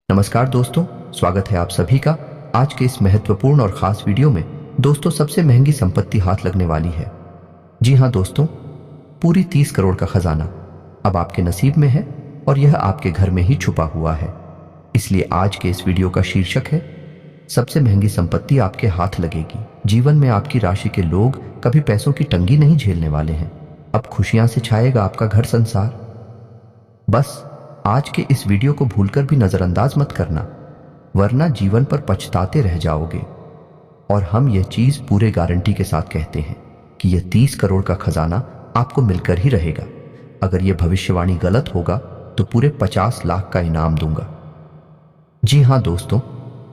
नमस्कार दोस्तों, स्वागत है आप सभी का आज के इस महत्वपूर्ण और खास वीडियो में। दोस्तों, सबसे महंगी संपत्ति हाथ लगने वाली है। जी हाँ दोस्तों, पूरी 30 करोड़ का खजाना अब आपके नसीब में है और यह आपके घर में ही छुपा हुआ है। इसलिए आज के इस वीडियो का शीर्षक है सबसे महंगी संपत्ति आपके हाथ लगेगी। जीवन में आपकी राशि के लोग कभी पैसों की तंगी नहीं झेलने वाले हैं। अब खुशियां से छाएगा आपका घर संसार। बस आज के इस वीडियो को भूलकर भी नजरअंदाज मत करना, वरना जीवन पर पछताते रह जाओगे। और हम यह चीज पूरे गारंटी के साथ कहते हैं कि यह 30 करोड़ का खजाना आपको मिलकर ही रहेगा। अगर यह भविष्यवाणी गलत होगा तो पूरे 50 लाख का इनाम दूंगा। जी हाँ दोस्तों,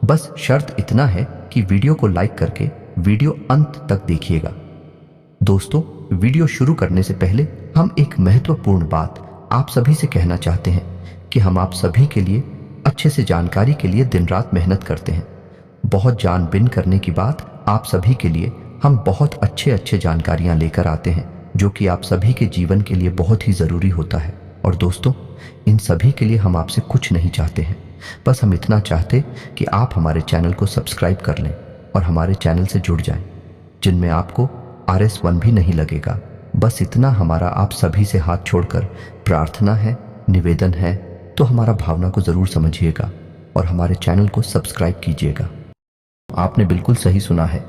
बस शर्त इतना है कि वीडियो को लाइक करके वीडियो अंत तक देखिएगा। दोस्तों, वीडियो शुरू करने से पहले हम एक महत्वपूर्ण बात आप सभी से कहना चाहते हैं कि हम आप सभी के लिए अच्छे से जानकारी के लिए दिन रात मेहनत करते हैं। बहुत जानबीन करने की बात, आप सभी के लिए हम बहुत अच्छे जानकारियां लेकर आते हैं जो कि आप सभी के जीवन के लिए बहुत ही ज़रूरी होता है। और दोस्तों, इन सभी के लिए हम आपसे कुछ नहीं चाहते हैं, बस हम इतना चाहते कि आप हमारे चैनल को सब्सक्राइब कर लें और हमारे चैनल से जुड़ जाएं, जिनमें आपको RS1 भी नहीं लगेगा। बस इतना हमारा आप सभी से हाथ छोड़कर प्रार्थना है, निवेदन है, तो हमारा भावना को ज़रूर समझिएगा और हमारे चैनल को सब्सक्राइब कीजिएगा। आपने बिल्कुल सही सुना है।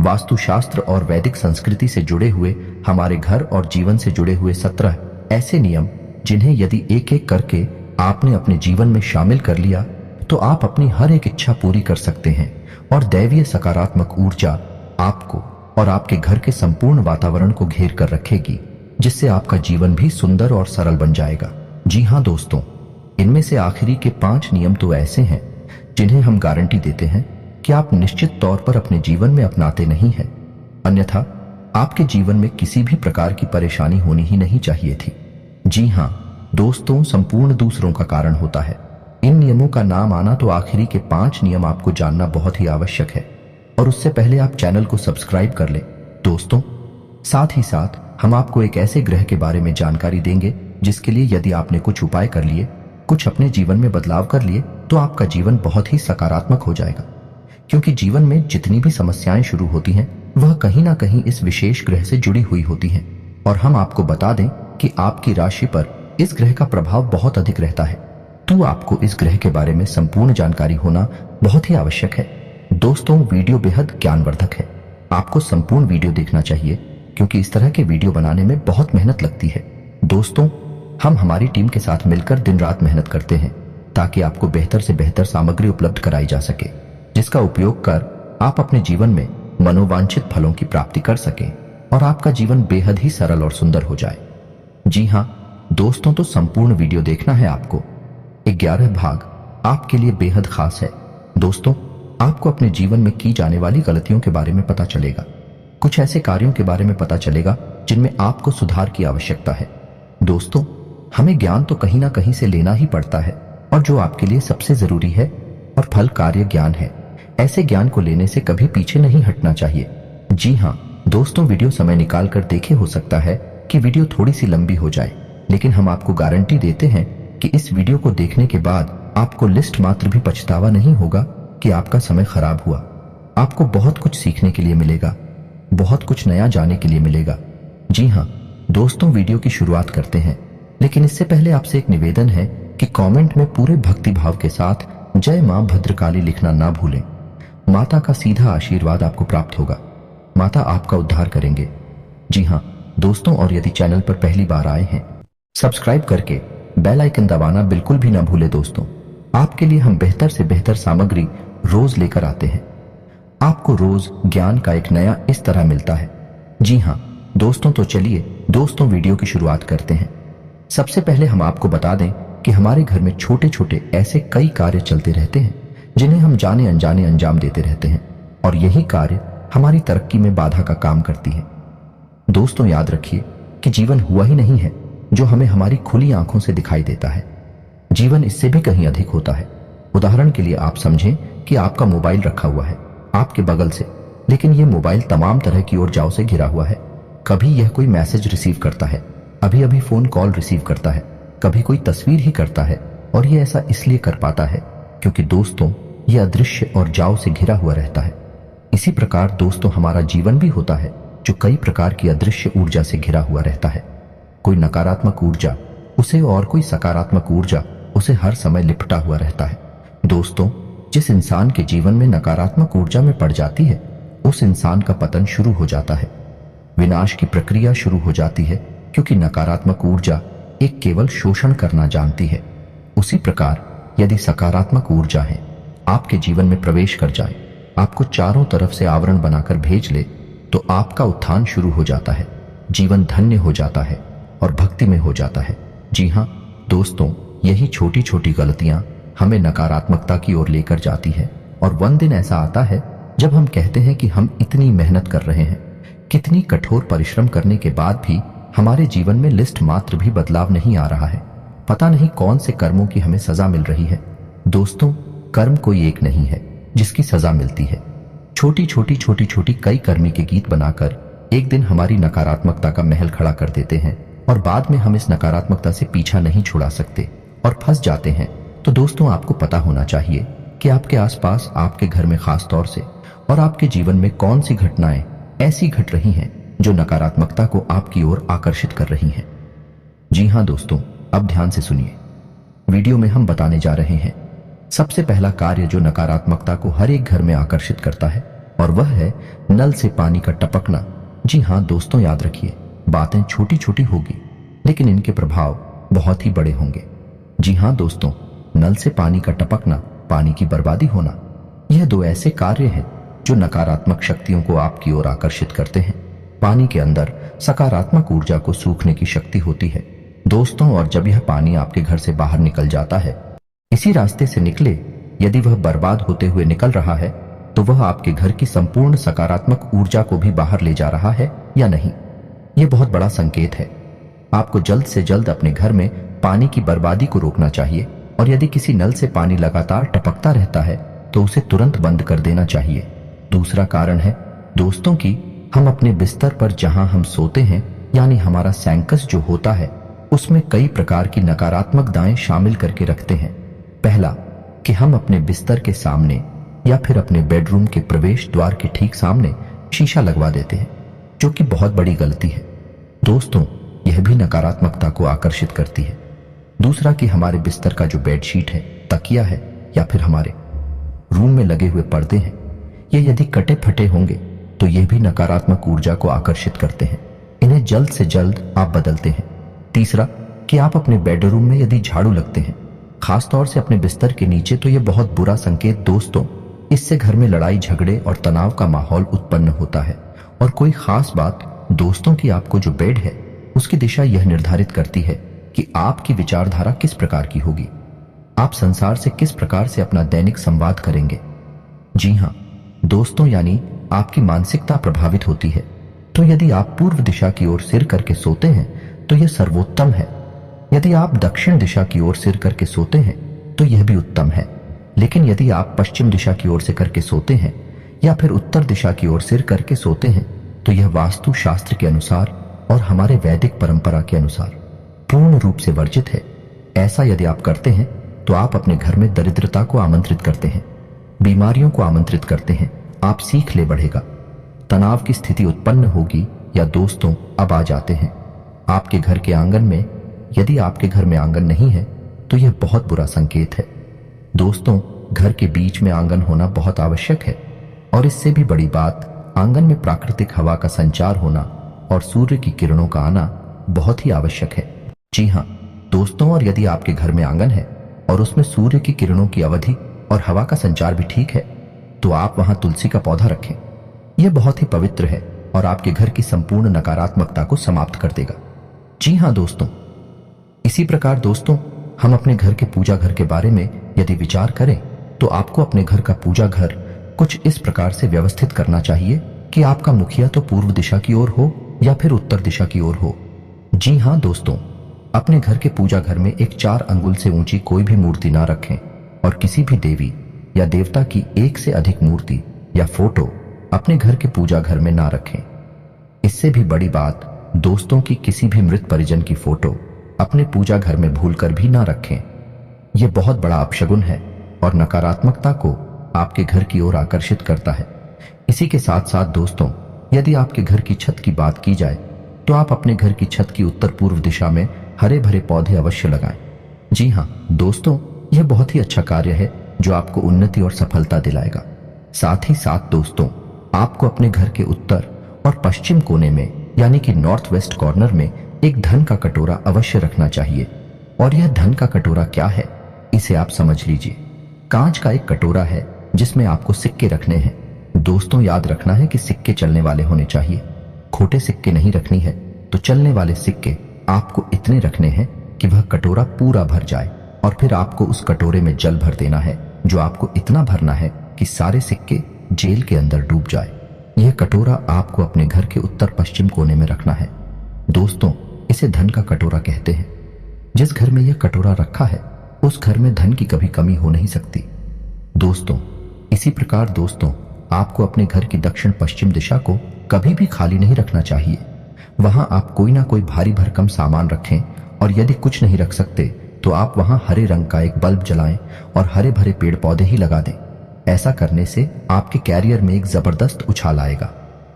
वास्तुशास्त्र और वैदिक संस्कृति से जुड़े हुए हमारे घर और जीवन से जुड़े हुए 17 ऐसे नियम, जिन्हें यदि एक एक करके आपने अपने जीवन में शामिल कर लिया तो आप अपनी हर एक इच्छा पूरी कर सकते हैं और दैवीय सकारात्मक ऊर्जा आपको और आपके घर के संपूर्ण वातावरण को घेर कर रखेगी, जिससे आपका जीवन भी सुंदर और सरल बन जाएगा। जी हाँ दोस्तों, इनमें से आखिरी के 5 नियम तो ऐसे हैं जिन्हें हम गारंटी देते हैं कि आप निश्चित तौर पर अपने जीवन में अपनाते नहीं हैं, अन्यथा आपके जीवन में किसी भी प्रकार की परेशानी होनी ही नहीं चाहिए थी। जी हाँ दोस्तों, संपूर्ण दूसरों का कारण होता है। इन नियमों का नाम आना तो आखिरी के 5 नियम आपको जानना बहुत ही आवश्यक है, और उससे पहले आप चैनल को सब्सक्राइब कर लें। दोस्तों, साथ ही साथ हम आपको एक ऐसे ग्रह के बारे में जानकारी देंगे जिसके लिए यदि आपने कुछ उपाय कर लिए, कुछ अपने जीवन में बदलाव कर लिए, तो आपका जीवन बहुत ही सकारात्मक हो जाएगा। क्योंकि जीवन में जितनी भी समस्याएं शुरू होती हैं वह कहीं ना कहीं इस विशेष ग्रह से जुड़ी हुई होती हैं। और हम आपको बता दें कि आपकी राशि पर इस ग्रह का प्रभाव बहुत अधिक रहता है, तो आपको इस ग्रह के बारे में संपूर्ण जानकारी होना बहुत ही आवश्यक है। दोस्तों, वीडियो बेहद ज्ञानवर्धक है, आपको संपूर्ण वीडियो देखना चाहिए क्योंकि इस तरह के वीडियो बनाने में बहुत मेहनत लगती है। दोस्तों, हम हमारी टीम के साथ मिलकर दिन रात मेहनत करते हैं ताकि आपको बेहतर से बेहतर सामग्री उपलब्ध कराई जा सके, जिसका उपयोग कर आप अपने जीवन में मनोवांछित फलों की प्राप्ति कर सकें और आपका जीवन बेहद ही सरल और सुंदर हो जाए। जी हाँ दोस्तों, तो संपूर्ण वीडियो देखना है आपको। 11 भाग आपके लिए बेहद खास है। दोस्तों, आपको अपने जीवन में की जाने वाली गलतियों के बारे में पता चलेगा, कुछ ऐसे कार्यों के बारे में पता चलेगा जिनमें आपको सुधार की आवश्यकता है। दोस्तों, हमें ज्ञान तो कहीं ना कहीं से लेना ही पड़ता है, और जो आपके लिए सबसे जरूरी है और फल कार्य ज्ञान है, ऐसे ज्ञान को लेने से कभी पीछे नहीं हटना चाहिए। जी हाँ दोस्तों, वीडियो समय निकाल कर देखे। हो सकता है कि वीडियो थोड़ी सी लंबी हो जाए, लेकिन हम आपको गारंटी देते हैं कि इस वीडियो को देखने के बाद आपको लिस्ट मात्र भी पछतावा नहीं होगा कि आपका समय खराब हुआ। आपको बहुत कुछ सीखने के लिए मिलेगा, बहुत कुछ नया जानने के लिए मिलेगा। जी हाँ दोस्तों, वीडियो की शुरुआत करते हैं, लेकिन इससे पहले आपसे एक निवेदन है कि कमेंट में पूरे भक्ति भाव के साथ जय मां भद्रकाली लिखना ना भूलें। माता का सीधा आशीर्वाद आपको प्राप्त होगा, माता आपका उद्धार करेंगे। जी हाँ दोस्तों, और यदि चैनल पर पहली बार आए हैं, सब्सक्राइब करके बेल आइकन दबाना बिल्कुल भी ना भूले। दोस्तों, आपके लिए हम बेहतर से बेहतर सामग्री रोज लेकर आते हैं, आपको रोज ज्ञान का एक नया इस तरह मिलता है। जी हाँ दोस्तों, तो चलिए दोस्तों वीडियो की शुरुआत करते हैं। सबसे पहले हम आपको बता दें कि हमारे घर में छोटे छोटे ऐसे कई कार्य चलते रहते हैं जिन्हें हम जाने अनजाने अंजाम देते रहते हैं, और यही कार्य हमारी तरक्की में बाधा का काम करती है। दोस्तों, याद रखिए कि जीवन हुआ ही नहीं है जो हमें हमारी खुली आंखों से दिखाई देता है। जीवन इससे भी कहीं अधिक होता है। उदाहरण के लिए आप समझें कि आपका मोबाइल रखा हुआ है आपके बगल से, लेकिन यह मोबाइल तमाम तरह की ऊर्जाओं से घिरा हुआ है। कभी यह कोई मैसेज रिसीव करता है, अभी अभी फोन कॉल रिसीव करता है, कभी कोई तस्वीर ही करता है, और ये ऐसा इसलिए कर पाता है क्योंकि दोस्तों यह अदृश्य और जाव से घिरा हुआ रहता है। इसी प्रकार दोस्तों हमारा जीवन भी होता है, जो कई प्रकार की अदृश्य ऊर्जा से घिरा हुआ रहता है। कोई नकारात्मक ऊर्जा उसे और कोई सकारात्मक ऊर्जा उसे हर समय लिपटा हुआ रहता है। दोस्तों, जिस इंसान के जीवन में नकारात्मक ऊर्जा में पड़ जाती है, उस इंसान का पतन शुरू हो जाता है, विनाश की प्रक्रिया शुरू हो जाती है, क्योंकि नकारात्मक ऊर्जा एक केवल शोषण करना जानती है। उसी प्रकार यदि सकारात्मक ऊर्जा है आपके जीवन में प्रवेश कर जाए, आपको चारों तरफ से आवरण बनाकर भेज ले, तो आपका उत्थान शुरू हो जाता है, जीवन धन्य हो जाता है और भक्ति में हो जाता है। जी हाँ दोस्तों, यही छोटी छोटी गलतियां हमें नकारात्मकता की ओर लेकर जाती है। और वन दिन ऐसा आता है जब हम कहते हैं कि हम इतनी मेहनत कर रहे हैं, कितनी कठोर परिश्रम करने के बाद भी हमारे जीवन में लिस्ट मात्र भी बदलाव नहीं आ रहा है। पता नहीं कौन से कर्मों की हमें सजा मिल रही है। दोस्तों, कर्म कोई एक नहीं है जिसकी सजा मिलती है। छोटी छोटी कई कर्मी के गीत बनाकर एक दिन हमारी नकारात्मकता का महल खड़ा कर देते हैं और बाद में हम इस नकारात्मकता से पीछा नहीं छुड़ा सकते और फंस जाते हैं। तो दोस्तों, आपको पता होना चाहिए कि आपके आसपास, आपके घर में खास तौर से और आपके जीवन में कौन सी घटनाएं ऐसी घट रही हैं जो नकारात्मकता को आपकी ओर आकर्षित कर रही हैं। जी हां दोस्तों, अब ध्यान से सुनिए। वीडियो में हम बताने जा रहे हैं सबसे पहला कार्य जो नकारात्मकता को हर एक घर में आकर्षित करता है, और वह है नल से पानी का टपकना। जी हां दोस्तों, याद रखिए, बातें छोटी छोटी होगी लेकिन इनके प्रभाव बहुत ही बड़े होंगे। जी हां दोस्तों, नल से पानी का टपकना, पानी की बर्बादी होना, यह दो ऐसे कार्य हैं जो नकारात्मक शक्तियों को आपकी ओर आकर्षित करते हैं। पानी के अंदर सकारात्मक ऊर्जा को सूखने की शक्ति होती है दोस्तों, और जब यह पानी आपके घर से बाहर निकल जाता है, इसी रास्ते से निकले, यदि वह बर्बाद होते हुए निकल रहा है, तो वह आपके घर की संपूर्ण सकारात्मक ऊर्जा को भी बाहर ले जा रहा है या नहीं। यह बहुत बड़ा संकेत है। आपको जल्द से जल्द अपने घर में पानी की बर्बादी को रोकना चाहिए, और यदि किसी नल से पानी लगातार टपकता रहता है तो उसे तुरंत बंद कर देना चाहिए। दूसरा कारण है दोस्तों कि हम अपने बिस्तर पर जहां हम सोते हैं, यानी हमारा सैंकस जो होता है, उसमें कई प्रकार की नकारात्मक दाएं शामिल करके रखते हैं। पहला कि हम अपने बिस्तर के सामने या फिर अपने बेडरूम के प्रवेश द्वार के ठीक सामने शीशा लगवा देते हैं, जो कि बहुत बड़ी गलती है दोस्तों। यह भी नकारात्मकता को आकर्षित करती है। दूसरा कि हमारे बिस्तर का जो बेडशीट है, तकिया है, या फिर हमारे रूम में लगे हुए पर्दे हैं, ये यदि कटे फटे होंगे तो यह भी नकारात्मक ऊर्जा को आकर्षित करते हैं। इन्हें जल्द से जल्द आप बदलते हैं। तीसरा कि आप अपने बेडरूम में यदि झाड़ू लगते हैं, खास तौर से अपने बिस्तर के नीचे, तो यह बहुत बुरा संकेत दोस्तों। इससे घर में लड़ाई झगड़े और तनाव का माहौल उत्पन्न होता है। और कोई खास बात दोस्तों कि आपको जो बेड है उसकी दिशा यह निर्धारित करती है कि आपकी विचारधारा किस प्रकार की होगी, आप संसार से किस प्रकार से अपना दैनिक संवाद करेंगे। जी हां दोस्तों, यानी आपकी मानसिकता प्रभावित होती है। तो यदि आप पूर्व दिशा की ओर सिर करके सोते हैं तो यह सर्वोत्तम है। यदि आप दक्षिण दिशा की ओर सिर करके सोते हैं तो यह भी उत्तम है। लेकिन यदि आप पश्चिम दिशा की ओर से करके सोते हैं या फिर उत्तर दिशा की ओर सिर करके सोते हैं, तो यह वास्तु शास्त्र के अनुसार और हमारे वैदिक परंपरा के अनुसार पूर्ण रूप से वर्जित है। ऐसा यदि आप करते हैं तो आप अपने घर में दरिद्रता को आमंत्रित करते हैं, बीमारियों को आमंत्रित करते हैं। आप सीख ले बढ़ेगा, तनाव की स्थिति उत्पन्न होगी। या दोस्तों, अब आ जाते हैं आपके घर के आंगन में। यदि आपके घर में आंगन नहीं है तो यह बहुत बुरा संकेत है दोस्तों। घर के बीच में आंगन होना बहुत आवश्यक है, और इससे भी बड़ी बात, आंगन में प्राकृतिक हवा का संचार होना और सूर्य की किरणों का आना बहुत ही आवश्यक है। जी हां दोस्तों, और यदि आपके घर में आंगन है और उसमें सूर्य की किरणों की अवधि और हवा का संचार भी ठीक है, तो आप वहां तुलसी का पौधा रखें। यह बहुत ही पवित्र है और आपके घर की संपूर्ण नकारात्मकता को समाप्त कर देगा। जी हां दोस्तों, इसी प्रकार दोस्तों, हम अपने घर के पूजा घर के बारे में यदि विचार करें तो आपको अपने घर का पूजा घर कुछ इस प्रकार से व्यवस्थित करना चाहिए कि आपका मुखिया तो पूर्व दिशा की ओर हो या फिर उत्तर दिशा की ओर हो। जी हां दोस्तों, अपने घर के पूजा घर में एक 4 अंगुल से ऊंची कोई भी मूर्ति ना रखें, और किसी भी देवी या देवता की एक से अधिक मूर्ति या फोटो अपने घर के पूजा घर में ना रखें। इससे भी बड़ी बात दोस्तों की किसी भी मृत परिजन की फोटो अपने पूजा घर में भूलकर भी ना रखें। यह बहुत बड़ा अपशगुन है और नकारात्मकता को आपके घर की ओर आकर्षित करता है। इसी के साथ साथ दोस्तों, यदि आपके घर की छत की बात की जाए तो आप अपने घर की छत की उत्तर पूर्व दिशा में हरे भरे पौधे अवश्य लगाएं। जी हाँ दोस्तों, यह बहुत ही अच्छा कार्य है जो आपको उन्नति और सफलता दिलाएगा। साथ ही साथ दोस्तों, आपको अपने घर के उत्तर और पश्चिम कोने में यानी कि नॉर्थ वेस्ट कॉर्नर में एक धन का कटोरा अवश्य रखना चाहिए। और यह धन का कटोरा क्या है, इसे आप समझ लीजिए। कांच का एक कटोरा है जिसमें आपको सिक्के रखने हैं। दोस्तों याद रखना है कि सिक्के चलने वाले होने चाहिए, खोटे सिक्के नहीं रखनी है। तो चलने वाले सिक्के आपको इतने रखने हैं कि वह कटोरा पूरा भर जाए, और फिर आपको उस कटोरे में जल भर देना है, जो आपको इतना भरना है कि सारे सिक्के जेल के अंदर डूब जाए। यह कटोरा आपको अपने घर के उत्तर पश्चिम कोने में रखना है। दोस्तों, इसे धन का कटोरा कहते हैं। जिस घर में यह कटोरा रखा है उस घर में धन की कभी कमी हो नहीं सकती। दोस्तों, इसी प्रकार दोस्तों, आपको अपने घर की दक्षिण पश्चिम दिशा को कभी भी खाली नहीं रखना चाहिए। वहां आप कोई ना कोई भारी भरकम सामान रखें, और यदि कुछ नहीं रख सकते तो आप वहां हरे रंग का एक बल्ब जलाएं और हरे भरे पेड़ पौधे ही लगा दें। ऐसा करने से आपके कैरियर में एक जबरदस्त उछाल आएगा,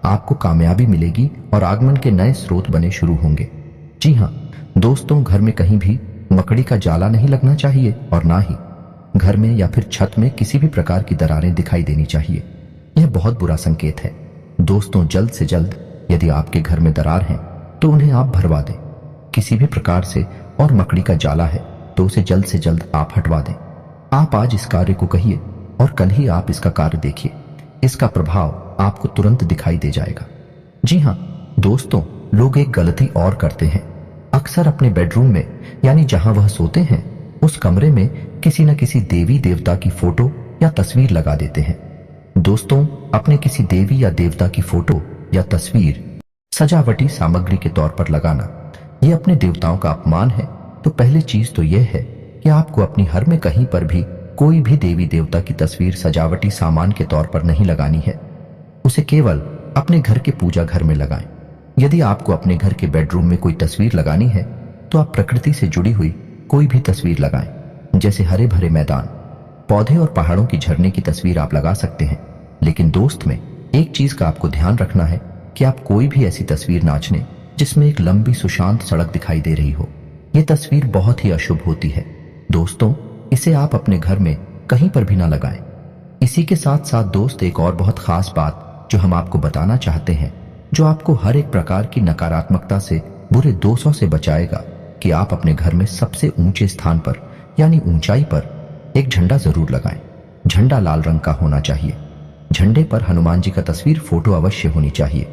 आपको कामयाबी मिलेगी और आगमन के नए स्रोत बने शुरू होंगे। जी हाँ दोस्तों, घर में कहीं भी मकड़ी का जाला नहीं लगना चाहिए, और ना ही घर में या फिर छत में किसी भी प्रकार की दरारें दिखाई देनी चाहिए। यह बहुत बुरा संकेत है। दोस्तों, जल्द से जल्द यदि आपके घर में दरार है तो उन्हें आप भरवा दें किसी भी प्रकार से, और मकड़ी का जाला है तो उसे जल्द से जल्द आप हटवा दें। आप आज इस कार्य को कहिए और कल ही आप इसका कार्य देखिए, इसका प्रभाव आपको तुरंत दिखाई दे जाएगा। जी हाँ दोस्तों, लोग एक गलती और करते हैं। अक्सर अपने बेडरूम में यानी जहां वह सोते हैं उस कमरे में किसी न किसी देवी देवता की फोटो या तस्वीर लगा देते हैं। दोस्तों, अपने किसी देवी या देवता की फोटो या तस्वीर सजावटी सामग्री के तौर पर लगाना यह अपने देवताओं का अपमान है। तो पहली चीज तो यह है कि आपको अपनी घर में कहीं पर भी कोई भी देवी देवता की तस्वीर सजावटी सामान के तौर पर नहीं लगानी है। उसे केवल अपने घर के पूजा घर में लगाएं। यदि आपको अपने घर के बेडरूम में कोई तस्वीर लगानी है तो आप प्रकृति से जुड़ी हुई कोई भी तस्वीर लगाएं। जैसे हरे भरे मैदान, पौधे और पहाड़ों की झरने की तस्वीर आप लगा सकते हैं। लेकिन दोस्त में एक चीज का आपको ध्यान रखना है कि आप कोई भी ऐसी तस्वीर ना चुनें जिसमें एक लंबी सुशांत सड़क दिखाई दे रही हो। यह तस्वीर बहुत ही अशुभ होती है। दोस्तों, इसे आप अपने घर में कहीं पर भी ना लगाएं। इसी के साथ साथ दोस्त, एक और बहुत खास बात जो हम आपको बताना चाहते हैं, जो आपको हर एक प्रकार की नकारात्मकता से, बुरे दोषों से बचाएगा, कि आप अपने घर में सबसे ऊंचे स्थान पर यानी ऊंचाई पर एक झंडा जरूर लगाएं। झंडा लाल रंग का होना चाहिए। झंडे पर हनुमान जी का तस्वीर फोटो अवश्य होनी चाहिए।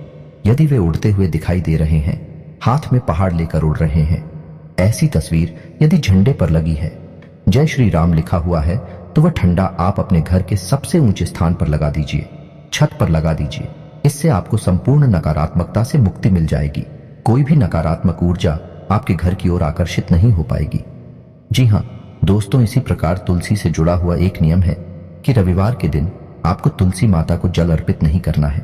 यदि वे उड़ते हुए दिखाई दे रहे हैं, हाथ में पहाड़ लेकर उड़ रहे हैं, ऐसी तस्वीर यदि झंडे पर लगी है, जय श्री राम लिखा हुआ है, तो वह झंडा आप अपने घर के सबसे ऊंचे स्थान पर लगा दीजिए, छत पर लगा दीजिए। इससे आपको संपूर्ण नकारात्मकता से मुक्ति मिल जाएगी। कोई भी नकारात्मक ऊर्जा आपके घर की ओर आकर्षित नहीं हो पाएगी। जी हाँ दोस्तों, इसी प्रकार तुलसी से जुड़ा हुआ एक नियम है कि रविवार के दिन आपको तुलसी माता को जल अर्पित नहीं करना है,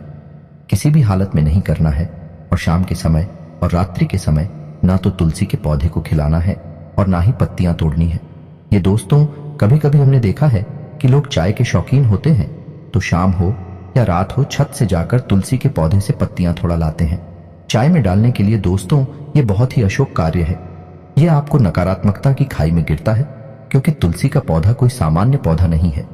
किसी भी हालत में नहीं करना है। और शाम के समय और रात्रि के समय ना तो तुलसी के पौधे को खिलाना है और ना ही पत्तियां तोड़नी है। ये दोस्तों, कभी कभी हमने देखा है कि लोग चाय के शौकीन होते हैं तो शाम हो या रात हो, छत से जाकर तुलसी के पौधे से पत्तियां थोड़ा लाते हैं चाय में डालने के लिए। दोस्तों, ये बहुत ही अशुभ कार्य है। यह आपको नकारात्मकता की खाई में गिरता है, क्योंकि तुलसी का पौधा कोई सामान्य पौधा नहीं है।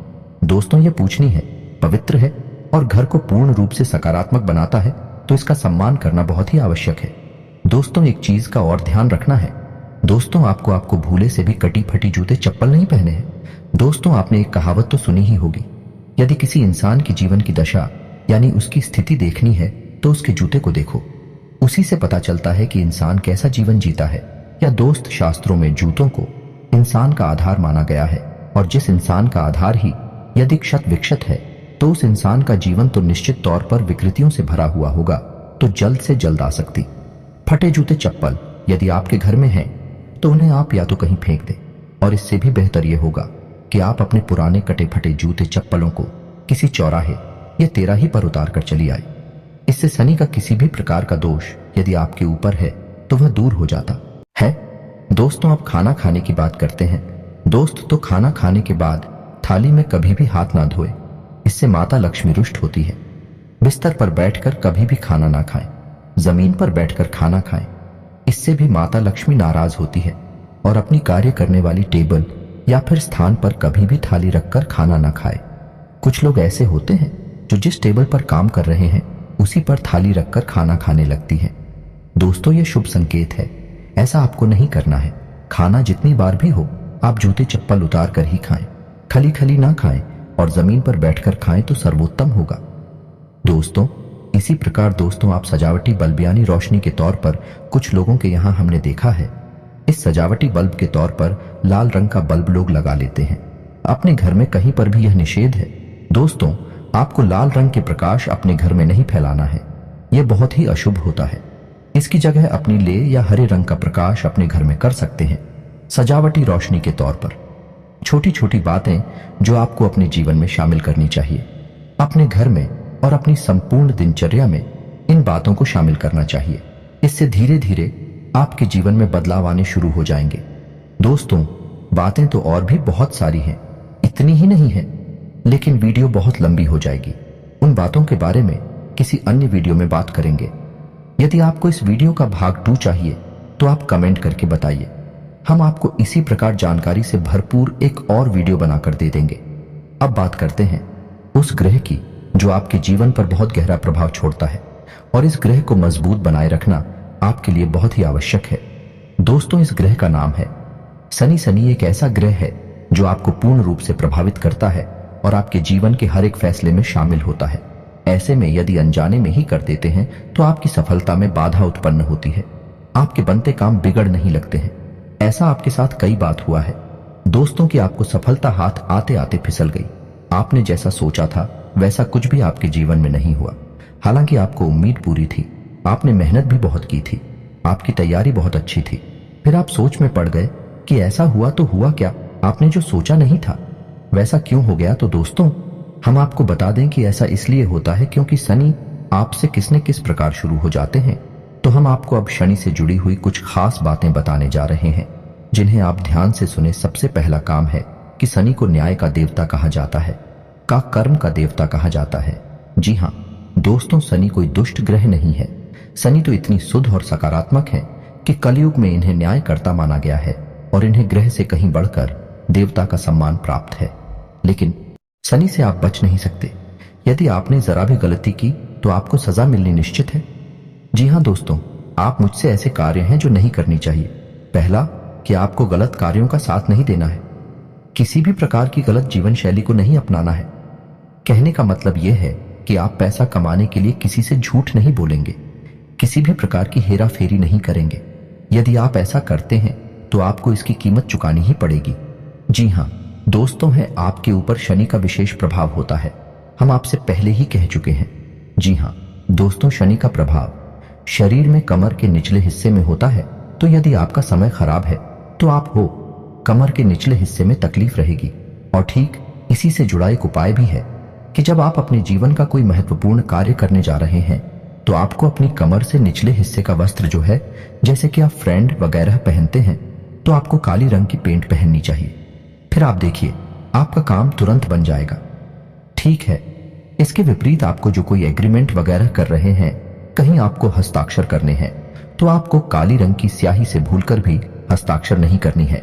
दोस्तों, यह पूजनीय है, पवित्र है और घर को पूर्ण रूप से सकारात्मक बनाता है, तो इसका सम्मान करना बहुत ही आवश्यक है। दोस्तों, एक चीज का और ध्यान रखना है। दोस्तों, आपको भूले से भी कटी फटी जूते चप्पल नहीं पहने हैं। दोस्तों, आपने एक कहावत तो सुनी ही होगी, यदि किसी इंसान की जीवन की दशा यानी उसकी स्थिति देखनी है तो उसके जूते को देखो। उसी से पता चलता है कि इंसान कैसा जीवन जीता है। या दोस्त, शास्त्रों में जूतों को इंसान का आधार माना गया है, और जिस इंसान का आधार ही यदि क्षत विक्षत है तो उस इंसान का जीवन तो निश्चित तौर पर विकृतियों से भरा हुआ होगा। तो जल्द से जल्द आ सकती फटे जूते चप्पल यदि आपके घर में हैं तो उन्हें आप या तो कहीं फेंक दें, और इससे भी बेहतर यह होगा कि आप अपने पुराने कटे फटे जूते चप्पलों को किसी चौराहे या तेराही पर उतार कर चली आए। इससे शनि का किसी भी प्रकार का दोष यदि आपके ऊपर है तो वह दूर हो जाता है। दोस्तों, अब खाना खाने की बात करते हैं। दोस्त, तो खाना खाने के बाद थाली में कभी भी हाथ ना धोए, इससे माता लक्ष्मी रुष्ट होती है। बिस्तर पर बैठकर कभी भी खाना ना खाएं, जमीन पर बैठकर खाना खाएं, इससे भी माता लक्ष्मी नाराज होती है। और अपनी कार्य करने वाली टेबल या फिर स्थान पर कभी भी थाली रखकर खाना ना खाए। कुछ लोग ऐसे होते हैं जो जिस टेबल पर काम कर रहे हैं उसी पर थाली रखकर खाना खाने लगती है। दोस्तों, ये शुभ संकेत है, ऐसा आपको नहीं करना है। खाना जितनी बार भी हो आप जूते चप्पल उतार कर ही खाएं, खली खली ना खाएं और जमीन पर बैठकर खाएं तो सर्वोत्तम होगा। दोस्तों, इसी प्रकार दोस्तों आप सजावटी बल्ब यानी रोशनी के तौर पर कुछ लोगों के यहाँ हमने देखा है, इस सजावटी बल्ब के तौर पर लाल रंग का बल्ब लोग लगा लेते हैं। अपने घर में कहीं पर भी यह निषेध है। दोस्तों, आपको लाल रंग के प्रकाश अपने घर में नहीं फैलाना है, यह बहुत ही अशुभ होता है। इसकी जगह अपनी ले या हरे रंग का प्रकाश अपने घर में कर सकते हैं, सजावटी रोशनी के तौर पर। छोटी छोटी बातें जो आपको अपने जीवन में शामिल करनी चाहिए, अपने घर में और अपनी संपूर्ण दिनचर्या में इन बातों को शामिल करना चाहिए। इससे धीरे धीरे आपके जीवन में बदलाव आने शुरू हो जाएंगे। दोस्तों, बातें तो और भी बहुत सारी हैं, इतनी ही नहीं है, लेकिन वीडियो बहुत लंबी हो जाएगी। उन बातों के बारे में किसी अन्य वीडियो में बात करेंगे। यदि आपको इस वीडियो का भाग 2 चाहिए तो आप कमेंट करके बताइए, हम आपको इसी प्रकार जानकारी से भरपूर एक और वीडियो बनाकर दे देंगे। अब बात करते हैं उस ग्रह की जो आपके जीवन पर बहुत गहरा प्रभाव छोड़ता है, और इस ग्रह को मजबूत बनाए रखना आपके लिए बहुत ही आवश्यक है। दोस्तों, इस ग्रह का नाम है शनि। शनि एक ऐसा ग्रह है जो आपको पूर्ण रूप से प्रभावित करता है और आपके जीवन के हर एक फैसले में शामिल होता है। ऐसे में यदि अनजाने में ही कर देते हैं तो आपकी सफलता में बाधा उत्पन्न होती है, आपके बनते काम बिगड़ नहीं लगते हैं। ऐसा आपके साथ कई बार हुआ है दोस्तों कि आपको सफलता हाथ आते आते फिसल गई। आपने जैसा सोचा था वैसा कुछ भी आपके जीवन में नहीं हुआ। हालांकि आपको उम्मीद पूरी थी, आपने मेहनत भी बहुत की थी, आपकी तैयारी बहुत अच्छी थी, फिर आप सोच में पड़ गए कि ऐसा हुआ तो हुआ क्या, आपने जो सोचा नहीं था वैसा क्यों हो गया। तो दोस्तों, हम आपको बता दें कि ऐसा इसलिए होता है क्योंकि शनि आपसे किस न किस प्रकार शुरू हो जाते हैं। तो हम आपको अब शनि से जुड़ी हुई कुछ खास बातें बताने जा रहे हैं जिन्हें आप ध्यान से सुने। सबसे पहला काम है कि शनि को न्याय का देवता कहा जाता है, का कर्म का देवता कहा जाता है। जी हाँ दोस्तों, शनि कोई दुष्ट ग्रह नहीं है। शनि तो इतनी शुद्ध और सकारात्मक है कि कलयुग में इन्हें न्यायकर्ता माना गया है और इन्हें ग्रह से कहीं बढ़कर देवता का सम्मान प्राप्त है। लेकिन शनि से आप बच नहीं सकते। यदि आपने जरा भी गलती की तो आपको सजा मिलनी निश्चित है। जी हाँ दोस्तों, आप मुझसे ऐसे कार्य हैं जो नहीं करनी चाहिए। पहला, कि आपको गलत कार्यों का साथ नहीं देना है, किसी भी प्रकार की गलत जीवन शैली को नहीं अपनाना है। कहने का मतलब यह है कि आप पैसा कमाने के लिए किसी से झूठ नहीं बोलेंगे, किसी भी प्रकार की हेरा फेरी नहीं करेंगे। यदि आप ऐसा करते हैं तो आपको इसकी कीमत चुकानी ही पड़ेगी। जी हाँ दोस्तों, है आपके ऊपर शनि का विशेष प्रभाव होता है, हम आपसे पहले ही कह चुके हैं। जी हाँ दोस्तों, शनि का प्रभाव शरीर में कमर के निचले हिस्से में होता है। तो यदि आपका समय खराब है तो आप हो कमर के निचले हिस्से में तकलीफ रहेगी। और ठीक इसी से जुड़ा एक उपाय भी है कि जब आप अपने जीवन का कोई महत्वपूर्ण कार्य करने जा रहे हैं तो आपको अपनी कमर से निचले हिस्से का वस्त्र जो है, जैसे कि आप फ्रेंड वगैरह पहनते हैं, तो आपको काली रंग की पेंट पहननी चाहिए। फिर आप देखिए आपका काम तुरंत बन जाएगा। ठीक है, इसके विपरीत आपको जो कोई एग्रीमेंट वगैरह कर रहे हैं, कहीं आपको हस्ताक्षर करने हैं, तो आपको काली रंग की स्याही से भूलकर भी हस्ताक्षर नहीं करनी है।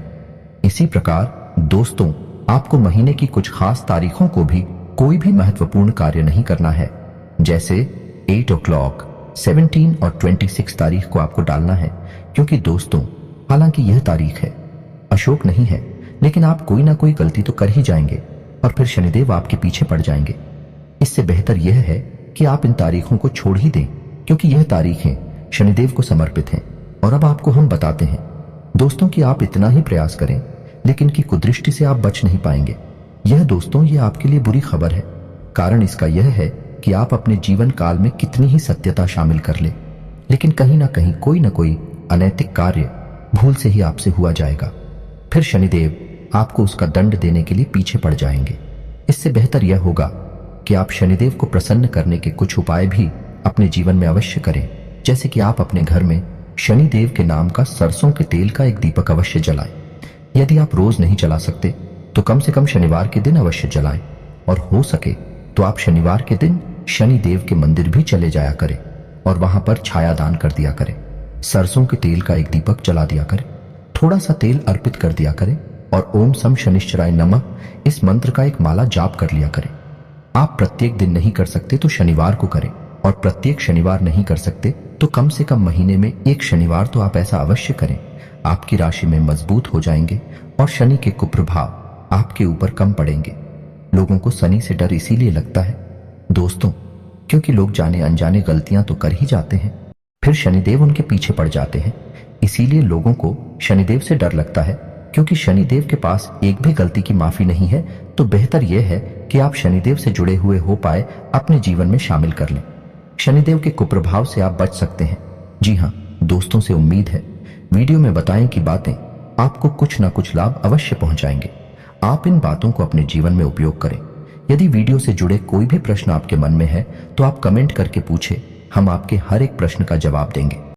इसी प्रकार दोस्तों, आपको महीने की कुछ खास तारीखों को भी कोई भी महत्वपूर्ण कार्य नहीं करना है। जैसे 8 o'clock, 17 और 26 तारीख को आपको डालना है, क्योंकि दोस्तों हालांकि यह तारीख है, अशोक नहीं है, लेकिन आप कोई ना कोई गलती तो कर ही जाएंगे और फिर शनिदेव आपके पीछे पड़ जाएंगे। इससे बेहतर यह है कि आप इन तारीखों को छोड़ ही दें, क्योंकि यह तारीखें शनिदेव को समर्पित हैं। और अब आपको हम बताते हैं दोस्तों कि आप इतना ही प्रयास करें, लेकिन की कुदृष्टि से आप बच नहीं पाएंगे। यह दोस्तों, यह आपके लिए बुरी खबर है। कारण इसका यह है कि आप अपने जीवन काल में कितनी ही सत्यता शामिल कर ले, लेकिन कहीं ना कहीं कोई ना कोई अनैतिक कार्य भूल से ही आपसे हुआ जाएगा। फिर शनिदेव आपको उसका दंड देने के लिए पीछे पड़ जाएंगे। इससे बेहतर यह होगा कि आप शनिदेव को प्रसन्न करने के कुछ उपाय भी अपने जीवन में अवश्य करें। जैसे कि आप अपने घर में शनिदेव के नाम का सरसों के तेल का एक दीपक अवश्य जलाएं। यदि आप रोज नहीं जला सकते तो कम से कम शनिवार के दिन अवश्य जलाएं और हो सके तो आप शनिवार के दिन शनि देव के मंदिर भी चले जाया करें और वहां पर छाया दान कर दिया करें। सरसों के तेल का एक दीपक जला दिया करें, थोड़ा सा तेल अर्पित कर दिया करें और ओम सम शनिश्चराय नमः इस मंत्र का एक माला जाप कर लिया करें। आप प्रत्येक दिन नहीं कर सकते तो शनिवार को करें और प्रत्येक शनिवार नहीं कर सकते तो कम से कम महीने में एक शनिवार तो आप ऐसा अवश्य करें। आपकी राशि में मजबूत हो जाएंगे और शनि के कुप्रभाव आपके ऊपर कम पड़ेंगे। लोगों को शनि से डर इसीलिए लगता है दोस्तों क्योंकि लोग जाने अनजाने गलतियां तो कर ही जाते हैं, फिर शनिदेव उनके पीछे पड़ जाते हैं। इसीलिए लोगों को शनिदेव से डर लगता है क्योंकि शनिदेव के पास एक भी गलती की माफी नहीं है। तो बेहतर यह है कि आप शनिदेव से जुड़े हुए हो पाए अपने जीवन में शामिल कर लें। शनिदेव के कुप्रभाव से आप बच सकते हैं। जी हाँ दोस्तों, से उम्मीद है वीडियो में बताएं कि बातें आपको कुछ ना कुछ लाभ अवश्य पहुंचाएंगे। आप इन बातों को अपने जीवन में उपयोग करें। यदि वीडियो से जुड़े कोई भी प्रश्न आपके मन में है तो आप कमेंट करके पूछें, हम आपके हर एक प्रश्न का जवाब देंगे।